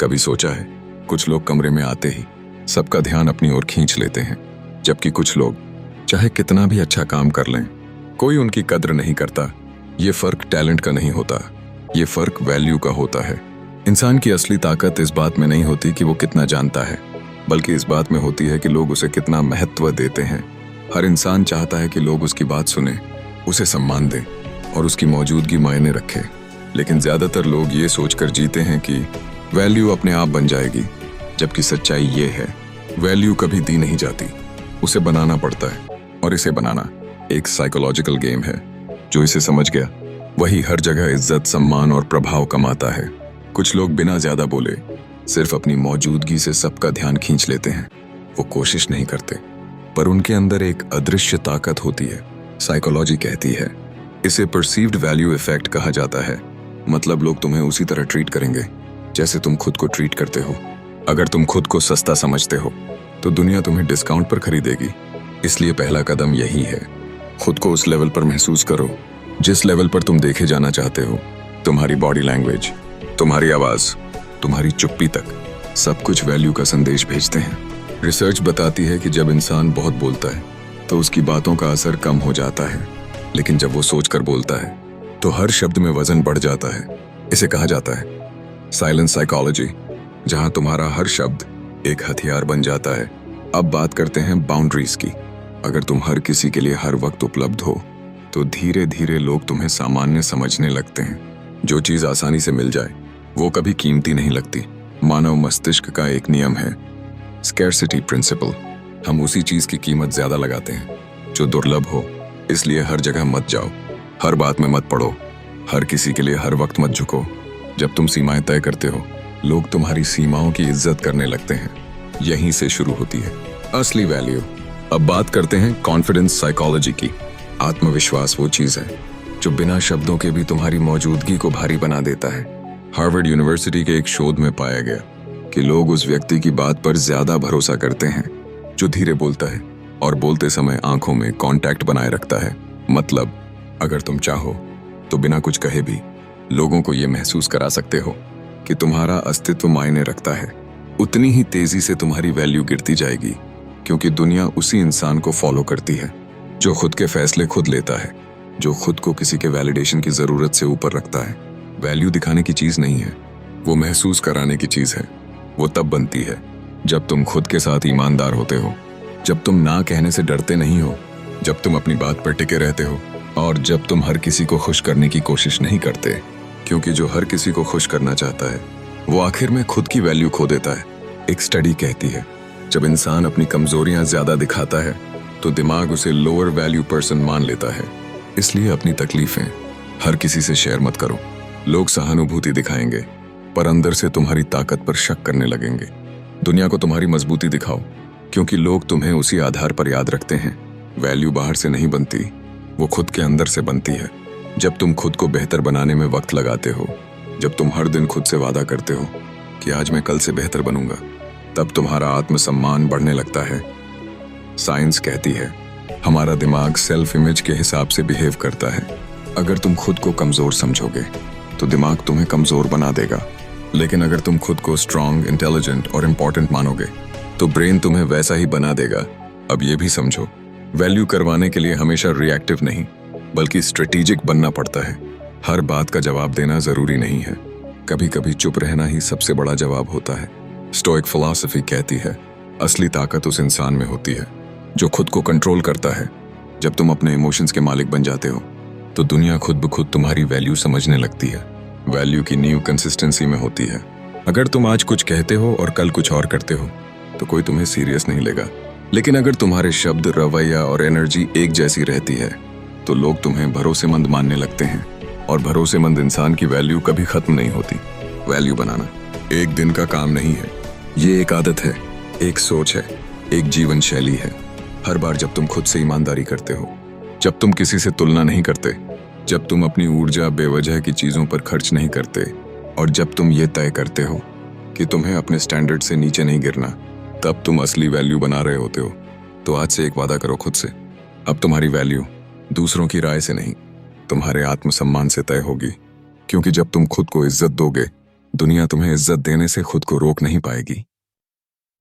कभी सोचा है, कुछ लोग कमरे में आते ही सबका ध्यान अपनी ओर खींच लेते हैं, जबकि कुछ लोग चाहे कितना भी अच्छा काम कर लें, कोई उनकी कद्र नहीं करता। ये फर्क टैलेंट का नहीं होता, ये फर्क वैल्यू का होता है। इंसान की असली ताकत इस बात में नहीं होती कि वो कितना जानता है, बल्कि इस बात में होती है कि लोग उसे कितना महत्व देते हैं। हर इंसान चाहता है कि लोग उसकी बात सुने, उसे सम्मान दें और उसकी मौजूदगी मायने रखे। लेकिन ज्यादातर लोग ये सोचकर जीते हैं कि वैल्यू अपने आप बन जाएगी, जबकि सच्चाई ये है, वैल्यू कभी दी नहीं जाती, उसे बनाना पड़ता है। और इसे बनाना एक साइकोलॉजिकल गेम है। जो इसे समझ गया वही हर जगह इज्जत, सम्मान और प्रभाव कमाता है। कुछ लोग बिना ज्यादा बोले सिर्फ अपनी मौजूदगी से सबका ध्यान खींच लेते हैं। वो कोशिश नहीं करते, पर उनके अंदर एक अदृश्य ताकत होती है। साइकोलॉजी कहती है, इसे परसीव्ड वैल्यू इफेक्ट कहा जाता है। मतलब लोग तुम्हें उसी तरह ट्रीट करेंगे जैसे तुम खुद को ट्रीट करते हो। अगर तुम खुद को सस्ता समझते हो तो दुनिया तुम्हें डिस्काउंट पर खरीदेगी। इसलिए पहला कदम यही है, खुद को उस लेवल पर महसूस करो जिस लेवल पर तुम देखे जाना चाहते हो। तुम्हारी बॉडी लैंग्वेज, तुम्हारी आवाज, तुम्हारी चुप्पी तक सब कुछ वैल्यू का संदेश भेजते हैं। रिसर्च बताती है कि जब इंसान बहुत बोलता है तो उसकी बातों का असर कम हो जाता है, लेकिन जब वो सोचकर बोलता है तो हर शब्द में वजन बढ़ जाता है। इसे कहा जाता है साइलेंस साइकोलॉजी, जहां तुम्हारा हर शब्द एक हथियार बन जाता है। अब बात करते हैं बाउंड्रीज की। अगर तुम हर किसी के लिए हर वक्त उपलब्ध हो तो धीरे धीरे लोग तुम्हें सामान्य समझने लगते हैं। जो चीज आसानी से मिल जाए वो कभी कीमती नहीं लगती। मानव मस्तिष्क का एक नियम है, स्कैरसिटी प्रिंसिपल। हम उसी चीज की कीमत ज्यादा लगाते हैं जो दुर्लभ हो। इसलिए हर जगह मत जाओ, हर बात में मत पड़ो, हर किसी के लिए हर वक्त मत झुको। जब तुम सीमाएं तय करते हो, लोग तुम्हारी सीमाओं की इज्जत करने लगते हैं। यहीं से शुरू होती है असली वैल्यू। अब बात करते हैं कॉन्फिडेंस साइकोलॉजी की। आत्मविश्वास वो चीज है जो बिना शब्दों के भी तुम्हारी मौजूदगी को भारी बना देता है। हार्वर्ड यूनिवर्सिटी के एक शोध में पाया गया कि लोग उस व्यक्ति की बात पर ज्यादा भरोसा करते हैं जो धीरे बोलता है और बोलते समय आंखों में कांटेक्ट बनाए रखता है। मतलब अगर तुम चाहो तो बिना कुछ कहे भी लोगों को यह महसूस करा सकते हो कि तुम्हारा अस्तित्व मायने रखता है। उतनी ही तेजी से तुम्हारी वैल्यू गिरती जाएगी, क्योंकि दुनिया उसी इंसान को फॉलो करती है जो खुद के फैसले खुद लेता है, जो खुद को किसी के वैलिडेशन की जरूरत से ऊपर रखता है। वैल्यू दिखाने की चीज नहीं है, वो महसूस कराने की चीज है। वो तब बनती है जब तुम खुद के साथ ईमानदार होते हो, जब तुम ना कहने से डरते नहीं हो, जब तुम अपनी बात पर टिके रहते हो, और जब तुम हर किसी को खुश करने की कोशिश नहीं करते, क्योंकि जो हर किसी को खुश करना चाहता है वो आखिर में खुद की वैल्यू खो देता है। एक स्टडी कहती है, जब इंसान अपनी कमजोरियां ज्यादा दिखाता है तो दिमाग उसे लोअर वैल्यू पर्सन मान लेता है। इसलिए अपनी तकलीफें हर किसी से शेयर मत करो। लोग सहानुभूति दिखाएंगे पर अंदर से तुम्हारी ताकत पर शक करने लगेंगे। दुनिया को तुम्हारी मजबूती दिखाओ, क्योंकि लोग तुम्हें उसी आधार पर याद रखते हैं। वैल्यू बाहर से नहीं बनती, वो खुद के अंदर से बनती है। जब तुम खुद को बेहतर बनाने में वक्त लगाते हो, जब तुम हर दिन खुद से वादा करते हो कि आज मैं कल से बेहतर बनूंगा, तब तुम्हारा आत्मसम्मान बढ़ने लगता है। साइंस कहती है हमारा दिमाग सेल्फ इमेज के हिसाब से बिहेव करता है। अगर तुम खुद को कमजोर समझोगे तो दिमाग तुम्हें कमजोर बना देगा, लेकिन अगर तुम खुद को स्ट्रांग, इंटेलिजेंट और इम्पोर्टेंट मानोगे तो ब्रेन तुम्हें वैसा ही बना देगा। अब ये भी समझो, वैल्यू करवाने के लिए हमेशा रिएक्टिव नहीं बल्कि स्ट्रेटेजिक बनना पड़ता है। हर बात का जवाब देना जरूरी नहीं है, कभी कभी चुप रहना ही सबसे बड़ा जवाब होता है। स्टोइक फिलॉसफी कहती है असली ताकत उस इंसान में होती है जो खुद को कंट्रोल करता है। जब तुम अपने इमोशंस के मालिक बन जाते हो तो दुनिया खुद ब खुद तुम्हारी वैल्यू समझने लगती है। वैल्यू की नींव कंसिस्टेंसी में होती है। अगर तुम आज कुछ कहते हो और कल कुछ और करते हो तो कोई तुम्हें सीरियस नहीं लेगा, लेकिन अगर तुम्हारे शब्द, रवैया और एनर्जी एक जैसी रहती है तो लोग तुम्हें भरोसेमंद मानने लगते हैं। और भरोसेमंद इंसान की वैल्यू कभी खत्म नहीं होती। वैल्यू बनाना एक दिन का काम नहीं है, ये एक आदत है, एक सोच है, एक जीवन शैली है। हर बार जब तुम खुद से ईमानदारी करते हो, जब तुम किसी से तुलना नहीं करते, जब तुम अपनी ऊर्जा बेवजह की चीजों पर खर्च नहीं करते, और जब तुम ये तय करते हो कि तुम्हें अपने स्टैंडर्ड से नीचे नहीं गिरना, तब तुम असली वैल्यू बना रहे होते हो। तो आज से एक वादा करो खुद से, अब तुम्हारी वैल्यू दूसरों की राय से नहीं, तुम्हारे आत्मसम्मान से तय होगी। क्योंकि जब तुम खुद को इज्जत दोगे दुनिया तुम्हें इज्जत देने से खुद को रोक नहीं पाएगी।